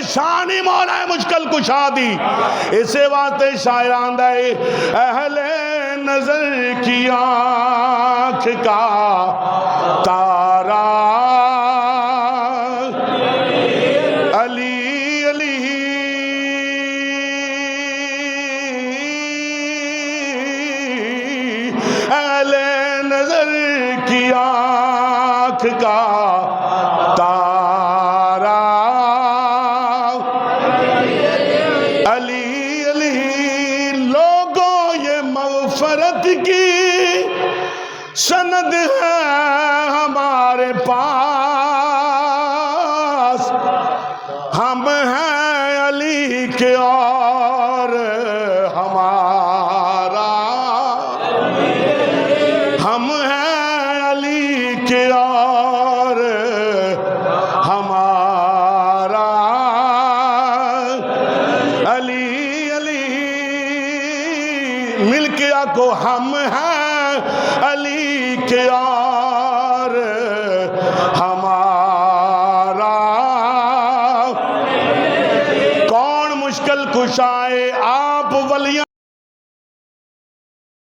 शान ही मौला है मुश्किल कुशा दी। इसे वास्ते शायर आंदा है अहले नजर की आंख का तारा अली अली अहले नजर की आंख का तारा अली अली। लोगों ये मग़फ़रत की सनद है हमारे पास, हम हैं अली के और हमारा, हम हैं अली के और हमारा। अली अली मिलके आको हम हैं अली के और हमारा। कौन मुश्किल कुशाए आप वलिया